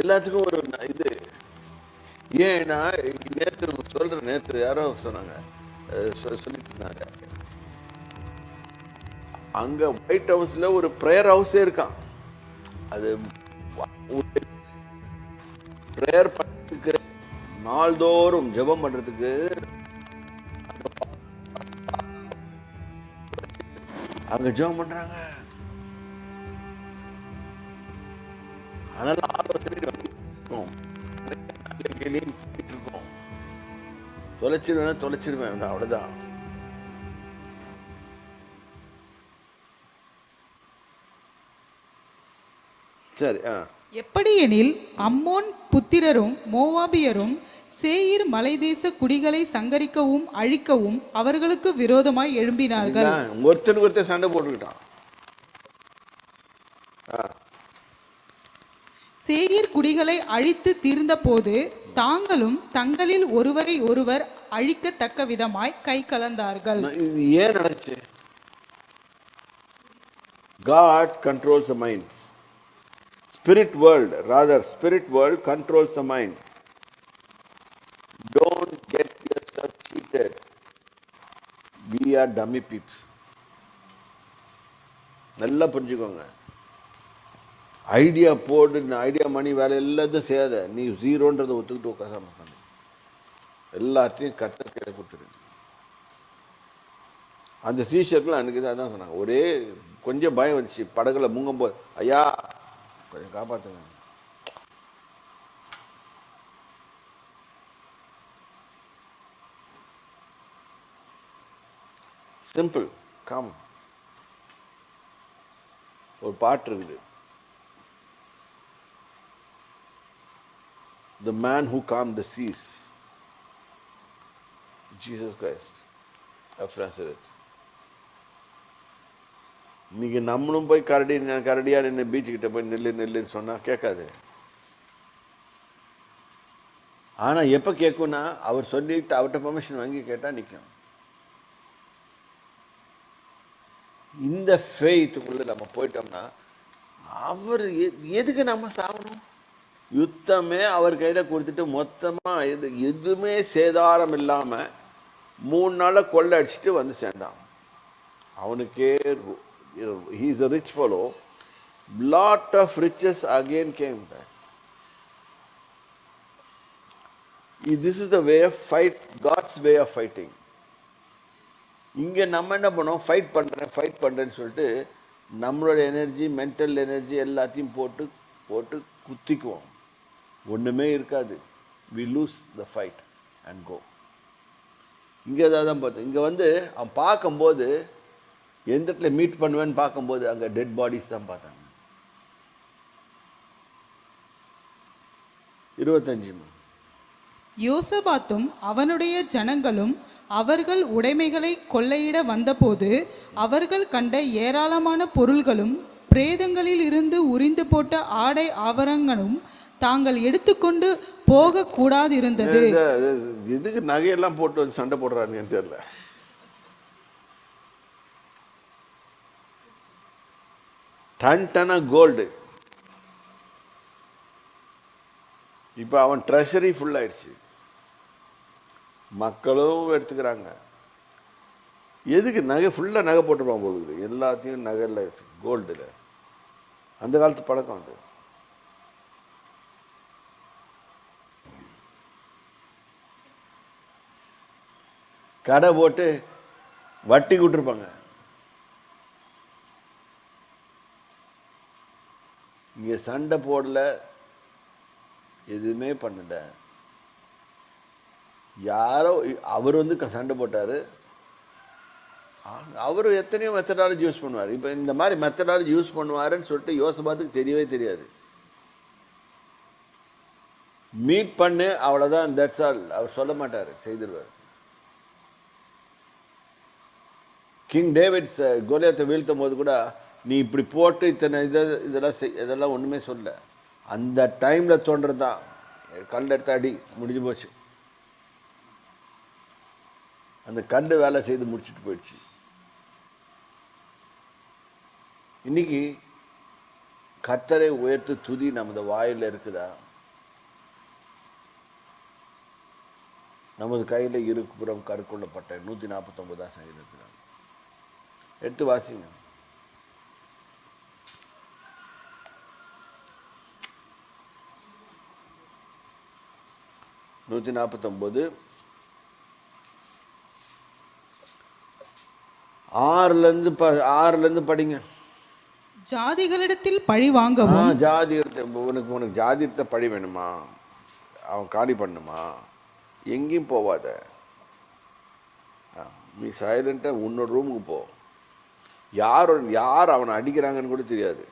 எல்லாத்துக்கும் ஒரு இது. ஏன்னா நேற்று யாரோ சொன்னாங்க, சொல்லிட்டு இருந்தாங்க, அங்க ஒயிட் ஹவுஸ்ல ஒரு பிரேயர் ஹவுஸே இருக்கான். அது பிரேயர் பண்றதுக்கு, நாள்தோறும் ஜெபம் பண்றதுக்கு அங்க ஜெபம் பண்றாங்க. அதனால ஆலோசனை இருக்கும், தொலைச்சிடுவேன் அவ்வளவுதான். சரி. எப்படியெனில் அம்மோன் புத்திரரும் மோவாபியரும் சேயீர் மலைதேச குடிகளை சங்கரிக்கவும் அழிக்கவும் அவர்களுக்கு விரோதமாய் எழும்பினார்கள். ஒருத்தருக்கு ஒருத்தர் சண்டை போட்டுக்கிட்டான். சேயீர் குடிகளை அழித்து தீர்ந்த போது தாங்களும் தங்களில் ஒருவரை ஒருவர் அழிக்கத்தக்க விதமாய் கை கலந்தார்கள். இது ஏன் நடந்துச்சு? God controls the minds. Spirit world controls the mind. Don't get yourself cheated. We are dummy peeps. நல்லா புரிஞ்சுக்கோங்க. ஐடியா போட்டு ஐடியா மணி வேலை எல்லாத்தையும் செய்யாத. நீ ஜீரோன்றதை ஒத்துக்கிட்டு உட்காசாம எல்லாத்தையும் கத்த கீழே கொடுத்துரு. அந்த சீஷர்கள் அன்றைக்கி தான் சொன்னாங்க. ஒரே கொஞ்சம் பயம் வந்துச்சு. படகுல முங்கும் போது, ஐயா கொஞ்சம் காப்பாற்றுங்க. Simple come. ஒரு பாட்டு இருக்குது, The man who calmed the seas, Jesus Christ of Nazareth. இன்னைக்கு நம்மளும் போய் கரடியா நின்று பீச்சுக்கிட்ட போய் நெல்லுன்னு சொன்னா கேட்காது. ஆனா எப்ப கேட்கும்னா அவர் சொல்லிட்டு அவர்கிட்ட பெர்மிஷன் வாங்கி கேட்டா நிற்கும். இந்த ஃபெய்த்துக்குள்ள நம்ம போயிட்டோம்னா அவர் எதுக்கு நம்ம சாகணும்? யுத்தமே அவர் கையில கொடுத்துட்டு மொத்தமா எதுவுமே சேதாரம் இல்லாம 3 நாள கொள்ளை அடிச்சுட்டு வந்து சேர்ந்தான். அவனுக்கே he is a rich fellow. Lot of riches again came back. This is the way of fight, God's way of fighting. இங்க நம்ம என்ன பண்ணோம்? ஃபைட் பண்றேன்னு சொல்லிட்டு நம்மளோட எனர்ஜி, மென்டல் எனர்ஜி எல்லாத்தையும் போட்டு குத்திக்குவோம். ஒண்ணுமே இருக்காது. we lose the fight and go. இங்க தான் பார்த்து இங்க வந்து அவன் பார்க்கும்போது எந்த இடத்துல மீட் பண்ணுவேன்னு பார்க்கும்போது அங்கே டெட் பாடிஸ் தான் பார்த்தாங்க. 25. யோசபாத்தும் அவனுடைய ஜனங்களும் அவர்கள் உடைமைகளை கொள்ளையிட வந்தபோது அவர்கள் கண்ட ஏராளமான பொருள்களும் பிரேதங்களில் இருந்து உரிந்து போட்ட ஆடை ஆபரணங்களும் தாங்கள் எடுத்துக்கொண்டு போக கூடாது இருந்தது. இதுக்கு நகையெல்லாம் போட்டு வந்து சண்டை போடுறாருன்னு தெரியல. டன்னா கோல்டு. இப்போ அவன் ட்ரெஷரி ஃபுல் ஆயிடுச்சு. மக்களும் எடுத்துக்கிறாங்க. எதுக்கு? நகை ஃபுல்லாக நகை போட்டுருப்பான் போகுது. எல்லாத்தையும் நகையில், கோல்டில். அந்த காலத்து பழக்கம் அது. கடை போட்டு வட்டி விட்டுருப்பாங்க. இங்கே சண்டை போடல, எதுவுமே பண்ணல. யாரோ அவர் வந்து சண்டை போட்டார். அவர் எத்தனையோ மெத்தடாலஜி யூஸ் பண்ணுவார். இப்போ இந்த மாதிரி மெத்தடாலஜி யூஸ் பண்ணுவாருன்னு சொல்லிட்டு யோசபாத்துக்கு தெரியவே தெரியாது. மீட் பண்ணு அவ்வளோதான், தட்ஸ் ஆல். அவர் சொல்ல மாட்டார், செய்திருவார். கிங் டேவிட்ஸ் கோலியாத்தை வீழ்த்தும் போது கூட நீ இப்படி போட்டு இத்தனை இதெல்லாம் ஒன்றுமே சொல்ல. அந்த டைமில் தோன்றது தான், கல் எடுத்த அடி முடிஞ்சு போச்சு. அந்த கல் வேலை செய்து முடிச்சுட்டு போயிடுச்சு. இன்னைக்கு கர்த்தரை உயர்த்து துதி நமது வாயில் இருக்குதா? நமது கையில் இருபுறம் கருக்கொள்ளப்பட்ட 149 சங்கீதத்தில் எடுத்து வாசிங்க. நூற்றி 49 6 படிங்க. ஜாதிகளிடத்தில் பழி வாங்கவும். ஜாதி உனக்கு ஜாதி எடுத்த பழி வேணுமா? அவன் காலி பண்ணுமா? எங்கேயும் போவாத, நீ சைலண்டாக உன்னோட ரூமுக்கு போ. யார் அவனை அடிக்கிறாங்கன்னு கூட தெரியாது,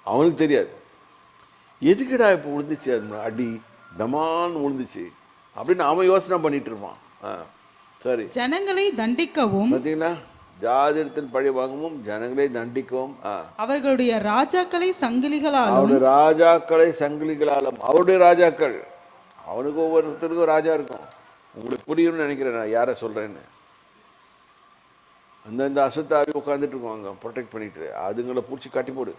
அவனுக்கு தெரியாது. எதுக்குடா இப்போ விழுந்துச்சு அது அடி, தமான்னு விழுந்துச்சு அப்படின்னு அவன் யோசனை பண்ணிட்டு இருப்பான். சரி, ஜனங்களை தண்டிக்கவும். பார்த்தீங்களா, ஜாதிடத்தில் பழி வாங்கவும் ஜனங்களை தண்டிக்கவும். அவர்களுடைய ராஜாக்களை சங்கிலிகளாலும். அவருடைய ராஜாக்களை சங்கிலிகளாலும். அவருடைய ராஜாக்கள், அவனுக்கு ஒவ்வொருத்தருக்கும் ராஜா இருக்கும். உங்களுக்கு புரியும்னு நினைக்கிறேன் நான் யாரை சொல்கிறேன்னு. அந்தந்த அசுத்தாவி உட்காந்துட்டு இருக்கோங்க ப்ரொடெக்ட் பண்ணிட்டு, அதுங்களை பிடிச்சி கட்டி போடு.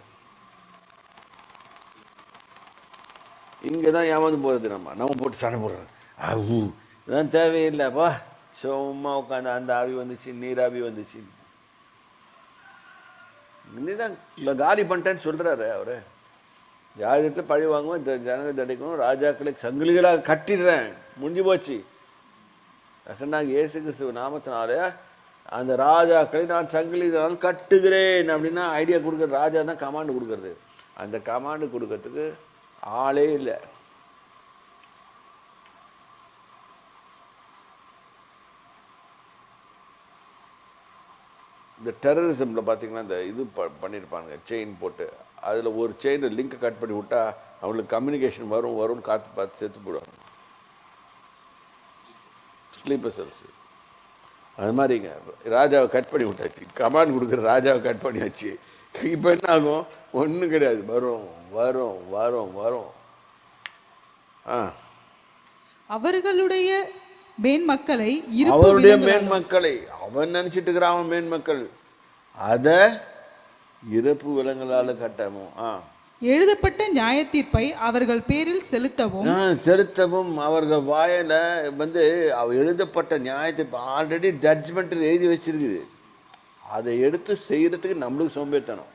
இங்கே தான் ஏமாந்து போகிறது. நம்ம போட்டு சண்டை போடுறோம். இதெல்லாம் தேவையில்லைப்பா, சும்மா உட்காந்து அந்த ஆவி வந்துச்சு, நீராவி வந்துச்சு, நீ தான் காலி பண்ணிட்டேன்னு சொல்கிறாரு அவரு. ஜாதியத்தை பழி வாங்குவோம், இந்த ஜனங்களை தண்டிக்கணும், ராஜாக்களை சங்கிலிகளாக கட்டிடுறேன், முடிஞ்சு போச்சு. சொன்னாங்க இயேசு கிறிஸ்துவ நாமத்தினாலே அந்த ராஜாக்களை நான் சங்கிலிகளால் கட்டுகிறேன் அப்படின்னா ஐடியா கொடுக்குறது ராஜா தான் கமாண்டு கொடுக்கறது. அந்த கமாண்டு கொடுக்கறதுக்கு ஆளே இல்லை. இந்த டெரரிசமில் பார்த்தீங்கன்னா இந்த இது பண்ணியிருப்பாங்க, செயின் போட்டு, அதில் ஒரு செயின் லிங்கை கட் பண்ணி விட்டா அவங்களுக்கு கம்யூனிகேஷன் வரும்னு காற்று பார்த்து செத்து போடுவாங்க. ஸ்லீப்பர் செல்ஸ் அது மாதிரிங்க. ராஜாவை கட் பண்ணி விட்டாச்சு, கமாண்ட் கொடுக்குற ராஜாவை கட் பண்ணியாச்சு. இப்போ என்ன ஆகும்? ஒன்றும் கிடையாது, வரும் வரும் வரும் வரும். அவர்களுடைய மேன்மக்களை, அவருடைய மேன்மக்களை அவன் நினைச்சிட்டு இருக்கிறான். அவன் மேன்மக்கள் அதை இறப்பு விலங்குகளால் கட்டவும், எழுதப்பட்ட நியாய தீர்ப்பை அவர்கள் பேரில் செலுத்தவும். அவர்கள் வாயில எழுதப்பட்ட நியாய தீர்ப்பு ஆல்ரெடி ஜட்ஜ்மெண்ட் எழுதி வச்சிருக்குது, அதை எடுத்து செய்யறதுக்கு நம்மளுக்கு சோம்பேறித்தனம்.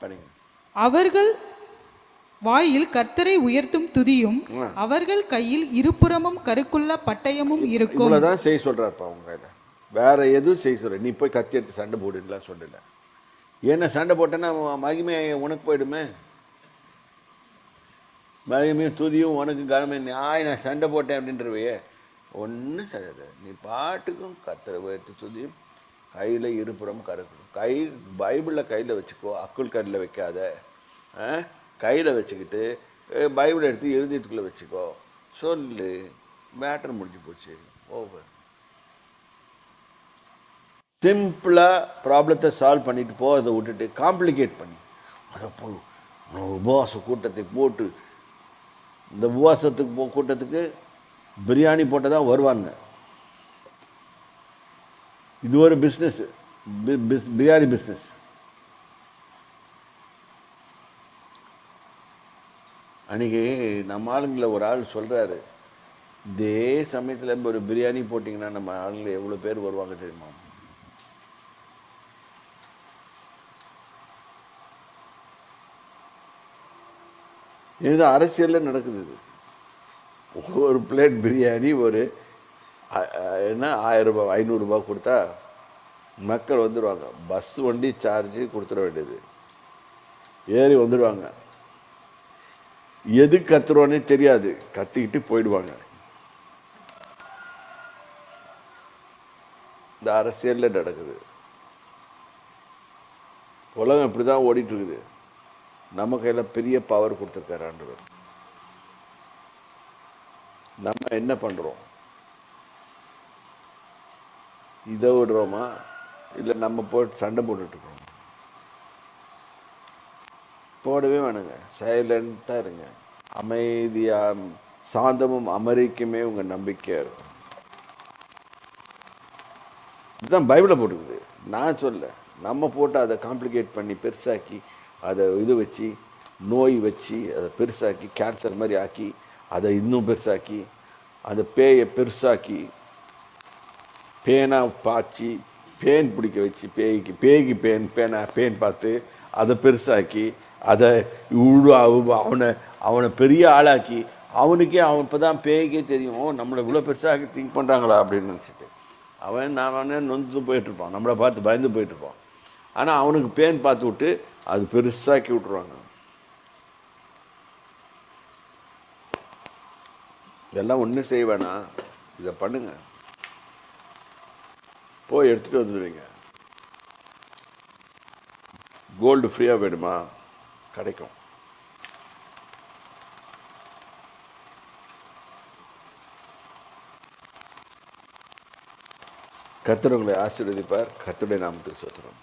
படிங்க. அவர்கள் வாயில் கர்த்தரை உயர்த்தும் துதியும், அவர்கள் கையில் இருபுறமும் கருக்குள்ள பட்டயமும் இருக்கும். இவ்வளவுதான் செய்ய சொல்றாருப்பா அவங்க கையில, வேற எதுவும் செய்ய சொல்ற. நீ போய் கத்தி எடுத்து சண்டை போடுலாம் சொல்லல. ஏன்னா சண்டை போட்டேன்னா மகிமை உனக்கு போயிடுமே, மகிமையும் துதியும் உனக்கு கனமே. நான் சண்டை போட்டேன் அப்படின்றவையே ஒன்றும் சரியாது. நீ பாட்டுக்கும் கர்த்தரை உயர்த்தி துதியும், கையில் இருபுறம் கருக்கணும். பைபிளில் கையில் வச்சுக்கோ, அக்குள் கடையில் வைக்காத. கையில் வச்சுக்கிட்டு பைபிளை எடுத்து எழுதியத்துக்குள்ளே வச்சுக்கோ, சொல்லு, மேட்டர் முடிஞ்சு போச்சு, ஓவர். சிம்பிளாக ப்ராப்ளத்தை சால்வ் பண்ணிட்டு போகிறத விட்டுட்டு காம்ப்ளிகேட் பண்ணி அதை போய் உபவாச கூட்டத்தை போட்டு, இந்த உபவாசத்துக்கு கூட்டத்துக்கு பிரியாணி போட்டு தான் வருவாங்க. இது ஒரு பிஸ்னஸ், பிரியாணி பிஸ்னஸ். அன்றைக்கி நம்ம ஆளுங்களை ஒரு ஆள் சொல்கிறாரு, இதே சமயத்தில் ஒரு பிரியாணி போட்டிங்கன்னா நம்ம ஆளுங்க எவ்வளோ பேர் வருவாங்க தெரியுமா? இது அரசியலில் நடக்குது. இது ஒரு பிளேட் பிரியாணி ஒரு என்ன 1000 ரூபாய் 500 ரூபாய் கொடுத்தா மக்கள் வந்துடுவாங்க. பஸ் வண்டி சார்ஜு கொடுத்துட வேண்டியது, ஏறி வந்துடுவாங்க. எது கத்துறோன்னே தெரியாது, கத்திக்கிட்டு போயிடுவாங்க. இந்த அரசியலில் நடக்குது. உலகம் இப்படி தான் ஓடிட்டு இருக்குது. நம்ம கையில் பெரிய பவர் கொடுத்துருக்காரு ஆண்டவர். நம்ம என்ன பண்ணுறோம்? இதை விடுறோமா இல்லை நம்ம போட்டு சண்டை போட்டுட்ருக்கோம்? போடவே வேணுங்க, சைலண்ட்டாக இருங்க. அமைதியாக சாந்தமும் அமெரிக்குமே உங்கள் நம்பிக்கையாக இருக்கும். இதுதான் பைபிளை போட்டுக்குது, நான் சொல்ல. நம்ம போட்டு அதை காம்ப்ளிகேட் பண்ணி பெருசாக்கி அதை இது வச்சு நோய் வச்சு அதை பெருசாக்கி கேன்சர் மாதிரி ஆக்கி அதை இன்னும் பெருசாக்கி அந்த பேயை பெருசாக்கி பேனா பாய்ச்சி பேன் பிடிக்க வச்சு பேய்க்கு பேன் பார்த்து அதை பெருசாக்கி அதை அவனை பெரிய ஆளாக்கி அவனுக்கே அவன் இப்போ தான் பேய்க்கே தெரியும், நம்மளை இவ்வளோ பெருசாக திங்க் பண்ணுறாங்களா அப்படின்னு நினச்சிட்டு அவனே நொந்து போயிட்டுருப்பான், நம்மளை பார்த்து பயந்து போயிட்டுருப்பான். ஆனால் அவனுக்கு பேன் பார்த்து விட்டு அது பெருசாக்கி விட்ருவாங்க. இதெல்லாம் ஒன்றும் செய்ய வேணாம், இதை பண்ணுங்க, போய் எடுத்துகிட்டு வந்துடுவீங்க. கோல்டு ஃப்ரீயாக வேணுமா? கிடைக்கும். கர்த்தர் உங்களை ஆசீர்வதிப்பார். கர்த்தருடைய நாமத்துக்கு ஸ்தோத்திரம்.